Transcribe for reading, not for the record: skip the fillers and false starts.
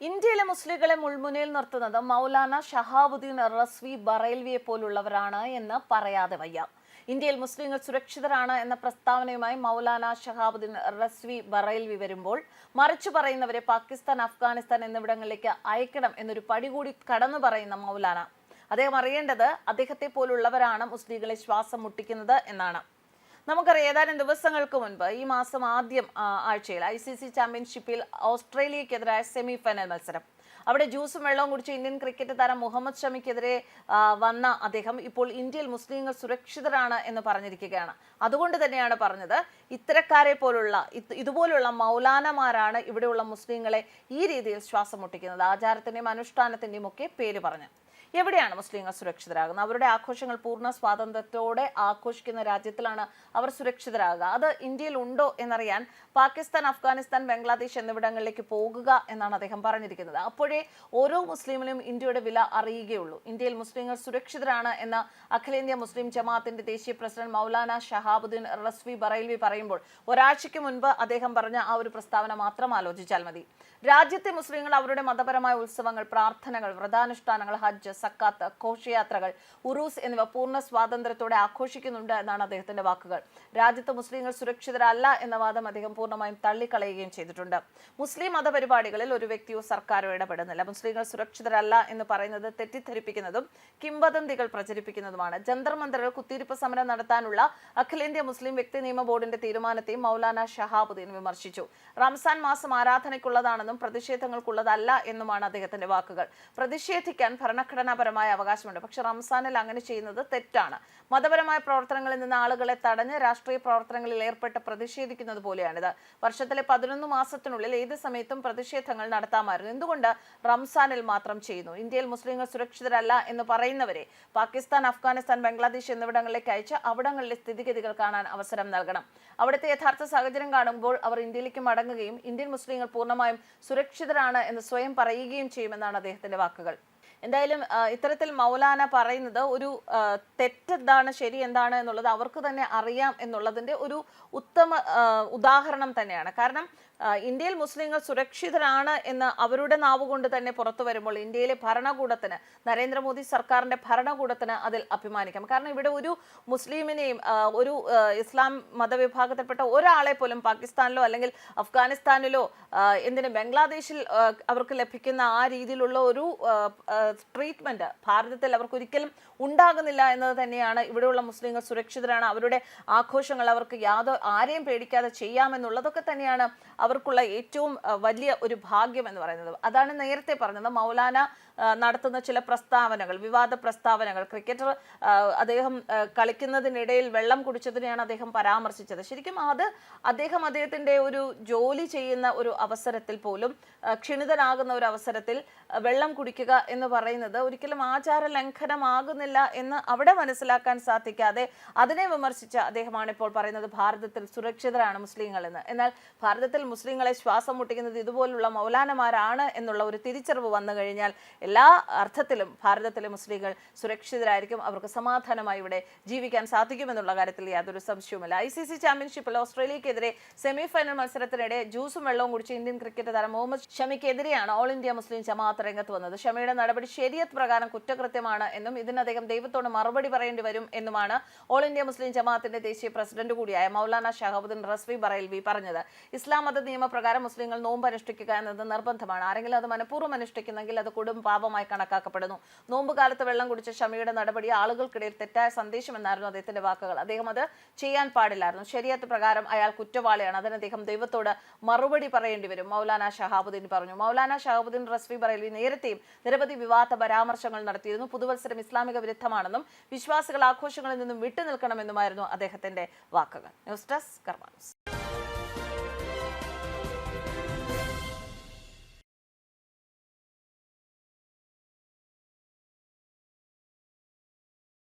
ഇന്ത്യയിലെ മുസ്ലിങ്ങളെ മുൾമുനയിൽ നിർത്തുന്നത് മൗലാന ഷഹാബുദ്ദീൻ റസ്വി ബറേൽവിയെ പോലുള്ളവരാണ് എന്ന് പറയാതെ വയ്യ. ഇന്ത്യയിൽ മുസ്ലിങ്ങൾ സുരക്ഷിതരാണ് എന്ന പ്രസ്താവനയുമായി മൗലാന ഷഹാബുദ്ദീൻ റസ്വി ബറേൽവി വരുമ്പോൾ മറിച്ചു പറയുന്നവരെ പാകിസ്ഥാൻ, അഫ്ഗാനിസ്ഥാൻ എന്നിവിടങ്ങളിലേക്ക് അയക്കണം എന്നൊരു പടി കൂടി കടന്നു പറയുന്ന മൗലാന, അദ്ദേഹം അറിയേണ്ടത് അദ്ദേഹത്തെ പോലുള്ളവരാണ് മുസ്ലിങ്ങളെ ശ്വാസം മുട്ടിക്കുന്നത് എന്നാണ്. നമുക്കറിയാം, ഏതാനും ദിവസങ്ങൾക്ക് മുൻപ് ഈ മാസം ആദ്യം ആഴ്ചയിൽ ICC ചാമ്പ്യൻഷിപ്പിൽ ഓസ്ട്രേലിയക്കെതിരായ സെമി ഫൈനൽ മത്സരം, അവിടെ ജ്യൂസും വെള്ളവും കുടിച്ച് ഇന്ത്യൻ ക്രിക്കറ്റ് താരം മുഹമ്മദ് ഷമിക്കെതിരെ വന്ന അദ്ദേഹം ഇപ്പോൾ ഇന്ത്യയിൽ മുസ്ലിങ്ങൾ സുരക്ഷിതരാണ് എന്ന് പറഞ്ഞിരിക്കുകയാണ്. അതുകൊണ്ട് തന്നെയാണ് പറഞ്ഞത്, ഇത്തരക്കാരെ പോലുള്ള ഇതുപോലുള്ള മൗലാനമാരാണ് ഇവിടെയുള്ള മുസ്ലിങ്ങളെ ഈ രീതിയിൽ ശ്വാസം മുട്ടിക്കുന്നത്, ആചാരത്തിന്റെയും അനുഷ്ഠാനത്തിന്റെയും ഒക്കെ പേര് പറഞ്ഞ്. എവിടെയാണ് മുസ്ലിങ്ങൾ സുരക്ഷിതരാകുന്നത്? അവരുടെ ആഘോഷങ്ങൾ പൂർണ്ണ സ്വാതന്ത്ര്യത്തോടെ ആഘോഷിക്കുന്ന രാജ്യത്തിലാണ് അവർ സുരക്ഷിതരാകുക. അത് ഇന്ത്യയിൽ ഉണ്ടോ എന്നറിയാൻ പാകിസ്ഥാൻ, അഫ്ഗാനിസ്ഥാൻ, ബംഗ്ലാദേശ് എന്നിവിടങ്ങളിലേക്ക് പോകുക എന്നാണ് അദ്ദേഹം പറഞ്ഞിരിക്കുന്നത്. അപ്പോഴേ ഓരോ മുസ്ലിമിനും ഇന്ത്യയുടെ വില അറിയുകയുള്ളൂ. ഇന്ത്യയിൽ മുസ്ലിങ്ങൾ സുരക്ഷിതരാണ് എന്ന അഖിലേന്ത്യാ മുസ്ലിം ജമാഅത്തിന്റെ ദേശീയ പ്രസിഡന്റ് മൗലാന ഷഹാബുദ്ദീൻ റസ്വി ബറേൽവി പറയുമ്പോൾ ഒരാഴ്ചയ്ക്ക് മുൻപ് അദ്ദേഹം പറഞ്ഞ ആ ഒരു പ്രസ്താവന മാത്രം ആലോചിച്ചാൽ മതി. രാജ്യത്തെ മുസ്ലിങ്ങൾ അവരുടെ മതപരമായ ഉത്സവങ്ങൾ, പ്രാർത്ഥനകൾ, വ്രതാനുഷ്ഠാനങ്ങൾ, ഹജ്ജ്, സക്കാത്ത്, ഘോഷയാത്രകൾ, ഉറൂസ് എന്നിവ പൂർണ്ണ സ്വാതന്ത്ര്യത്തോടെ ആഘോഷിക്കുന്നുണ്ട് എന്നാണ് അദ്ദേഹത്തിന്റെ വാക്കുകൾ. രാജ്യത്ത് മുസ്ലിങ്ങൾ സുരക്ഷിതരല്ല എന്ന വാദം അദ്ദേഹം പൂർണ്ണമായും തള്ളിക്കളയുകയും ചെയ്തിട്ടുണ്ട്. മുസ്ലിം മതപരിപാടികളിൽ ഒരു വ്യക്തിയോ സർക്കാരോ ഇടപെടുന്നില്ല. മുസ്ലിങ്ങൾ സുരക്ഷിതരല്ല എന്ന് പറയുന്നത് തെറ്റിദ്ധരിപ്പിക്കുന്നതും കിംവദന്തികൾ പ്രചരിപ്പിക്കുന്നതുമാണ്. ജന്തർ മന്ദറിൽ കുത്തിയിരിപ്പ് സമരം നടത്താനുള്ള അഖിലേന്ത്യാ മുസ്ലിം വ്യക്തി നിയമ ബോർഡിന്റെ തീരുമാനത്തെയും മൗലാന ഷഹാബുദ്ദീൻ വിമർശിച്ചു. റംസാൻ മാസം ആരാധനയ്ക്കുള്ളതാണെന്നും പ്രതിഷേധങ്ങൾക്കുള്ളതല്ല എന്നുമാണ് അദ്ദേഹത്തിന്റെ വാക്കുകൾ. പ്രതിഷേധിക്കാൻ ഭരണഘടനാപരമായ അവകാശമുണ്ട്, പക്ഷെ റംസാനിൽ അങ്ങനെ ചെയ്യുന്നത് തെറ്റാണ്. മതപരമായ പ്രവർത്തനങ്ങളിൽ നിന്ന് ആളുകളെ തടഞ്ഞ് രാഷ്ട്രീയ പ്രവർത്തനങ്ങളിൽ ഏർപ്പെട്ട് പ്രതിഷേധിക്കുന്നത് പോലെയാണിത്. വർഷത്തിലെ 11 മാസത്തിനുള്ളിൽ ഏത് സമയത്തും പ്രതിഷേധങ്ങൾ നടത്താമായിരുന്നു. എന്തുകൊണ്ട് റംസാനിൽ മാത്രം ചെയ്യുന്നു? ഇന്ത്യയിൽ മുസ്ലിങ്ങൾ സുരക്ഷിതരല്ല എന്ന് പറയുന്നവരെ പാകിസ്ഥാൻ, അഫ്ഗാനിസ്ഥാൻ, ബംഗ്ലാദേശ് എന്നിവിടങ്ങളിലേക്ക് അയച്ച് അവിടങ്ങളിലെ സ്ഥിതിഗതികൾ കാണാൻ അവസരം നൽകണം. അവിടുത്തെ യഥാർത്ഥ സാഹചര്യം കാണുമ്പോൾ അവർ ഇന്ത്യയിലേക്ക് മടങ്ങുകയും ഇന്ത്യൻ മുസ്ലിങ്ങൾ പൂർണ്ണമായും സുരക്ഷിതരാണ് എന്ന് സ്വയം പറയുകയും ചെയ്യുമെന്നാണ് അദ്ദേഹത്തിന്റെ വാക്കുകൾ. എന്തായാലും ഇത്തരത്തിൽ മൗലാന പറയുന്നത് ഒരു തെറ്റെന്താണ്, ശരി എന്താണ് എന്നുള്ളത് അവർക്ക് തന്നെ അറിയാം എന്നുള്ളതിന്റെ ഒരു ഉത്തമ ഉദാഹരണം തന്നെയാണ്. കാരണം ഇന്ത്യയിൽ മുസ്ലിങ്ങൾ സുരക്ഷിതരാണ് എന്ന് അവരുടെ നാവുകൊണ്ട് തന്നെ പുറത്തു വരുമ്പോൾ ഇന്ത്യയിലെ ഭരണകൂടത്തിന്, നരേന്ദ്രമോദി സർക്കാരിന്റെ ഭരണകൂടത്തിന് അതിൽ അഭിമാനിക്കാം. കാരണം ഇവിടെ ഒരു മുസ്ലിമിനെയും ഒരു ഇസ്ലാം മതവിഭാഗത്തിൽപ്പെട്ട ഒരാളെ പോലും പാകിസ്ഥാനിലോ അല്ലെങ്കിൽ അഫ്ഗാനിസ്ഥാനിലോ എന്തിന് ബംഗ്ലാദേശിൽ അവർക്ക് ലഭിക്കുന്ന ആ രീതിയിലുള്ള ഒരു ട്രീറ്റ്മെന്റ് ഭാരതത്തിൽ അവർക്ക് ഒരിക്കലും ഉണ്ടാകുന്നില്ല എന്നത് തന്നെയാണ്. ഇവിടെയുള്ള മുസ്ലിങ്ങൾ സുരക്ഷിതരാണ്, അവരുടെ ആഘോഷങ്ങൾ അവർക്ക് ആരെയും പേടിക്കാതെ ചെയ്യാമെന്നുള്ളതൊക്കെ തന്നെയാണ് അവർക്കുള്ള ഏറ്റവും വലിയ ഒരു ഭാഗ്യം എന്ന് പറയുന്നത്. അതാണ് നേരത്തെ പറഞ്ഞത്, മൗലാന നടത്തുന്ന ചില പ്രസ്താവനകൾ, വിവാദ പ്രസ്താവനകൾ. ക്രിക്കറ്റർ അദ്ദേഹം കളിക്കുന്നതിനിടയിൽ വെള്ളം കുടിച്ചതിനെയാണ് അദ്ദേഹം പരാമർശിച്ചത്. ശരിക്കും അത് അദ്ദേഹത്തിന്റെ ഒരു ജോലി ചെയ്യുന്ന ഒരു അവസരത്തിൽ പോലും, ക്ഷണിതനാകുന്ന ഒരു അവസരത്തിൽ വെള്ളം കുടിക്കുക എന്ന് പറയുന്നത് ഒരിക്കലും ആചാര ലംഘനമാകുന്നില്ല എന്ന് അവിടെ മനസ്സിലാക്കാൻ സാധിക്കാതെ അതിനെ വിമർശിച്ച അദ്ദേഹമാണ് ഇപ്പോൾ പറയുന്നത് ഭാരതത്തിൽ സുരക്ഷിതരാണ് മുസ്ലിങ്ങൾ എന്ന്. എന്നാൽ ഭാരതത്തിൽ മുസ്ലിങ്ങളെ ശ്വാസം മുട്ടിക്കുന്നത് ഇതുപോലുള്ള മൗലാനമാരാണ് എന്നുള്ള ഒരു തിരിച്ചറിവ് വന്നു കഴിഞ്ഞാൽ എല്ലാ അർത്ഥത്തിലും ഭാരതത്തിലെ മുസ്ലിങ്ങൾ സുരക്ഷിതരായിരിക്കും, അവർക്ക് സമാധാനമായി ഇവിടെ ജീവിക്കാൻ സാധിക്കുമെന്നുള്ള കാര്യത്തിൽ യാതൊരു സംശയവുമില്ല. ICC ചാമ്പ്യൻഷിപ്പിൽ ഓസ്ട്രേലിയക്കെതിരെ സെമി ഫൈനൽ മത്സരത്തിനിടെ ജ്യൂസും വെള്ളവും കുടിച്ച് ഇന്ത്യൻ ക്രിക്കറ്റ് താരം മുഹമ്മദ് ഷമിക്കെതിരെയാണ് ഓൾ ഇന്ത്യ മുസ്ലിം ജമാഅത്ത് രംഗത്ത് വന്നത്. ഷമിയുടെ നടപടി ശരിയത്ത് പ്രകാരം കുറ്റകൃത്യമാണ് എന്നും ഇതിന് അദ്ദേഹം ദൈവത്തോട് മറുപടി പറയേണ്ടി വരും എന്നുമാണ് ഓൾ ഇന്ത്യ മുസ്ലിം ജമാഅത്തിന്റെ ദേശീയ പ്രസിഡന്റ് കൂടിയായ മൗലാന ഷഹാബുദ്ദീൻ റസ്വി ബറേൽവി പറഞ്ഞത്. ഇസ്ലാം മത നിയമപ്രകാരം മുസ്ലിങ്ങൾ നോമ്പ് അനുഷ്ഠിക്കുക എന്നത് നിർബന്ധമാണ്. ആരെങ്കിലും അത് മനഃപൂർവ്വം അനുഷ്ഠിക്കുന്നെങ്കിൽ അത് കൊടും പാപമായി കണക്കാക്കപ്പെടുന്നു. നോമ്പ് കാലത്ത് വെള്ളം കുടിച്ച ഷമിയുടെ നടപടി ആളുകൾക്കിടയിൽ തെറ്റായ സന്ദേശം എന്നായിരുന്നു അദ്ദേഹത്തിന്റെ വാക്കുകൾ. അദ്ദേഹം അത് ചെയ്യാൻ പാടില്ലായിരുന്നു. ശരിയത്ത് പ്രകാരം അയാൾ കുറ്റവാളിയാണ്, അതിന് അദ്ദേഹം ദൈവത്തോട് മറുപടി പറയേണ്ടി വരും, മൗലാന ഷഹാബുദ്ദീൻ പറഞ്ഞു. മൗലാന ഷഹാബുദ്ദീൻ റസ്വി ബറേൽവി നേരത്തെയും നിരവധി വിവാദ പരാമർശങ്ങൾ നടത്തിയിരുന്നു. പുതുവത്സരം ഇസ്ലാമിക വിരുദ്ധമാണെന്നും വിശ്വാസികൾ ആഘോഷങ്ങളിൽ നിന്നും വിട്ടുനിൽക്കണമെന്നുമായിരുന്നു അദ്ദേഹത്തിന്റെ വാക്കുകൾ. ന്യൂസ് ഡെസ്ക് കർമ്മ ന്യൂസ്.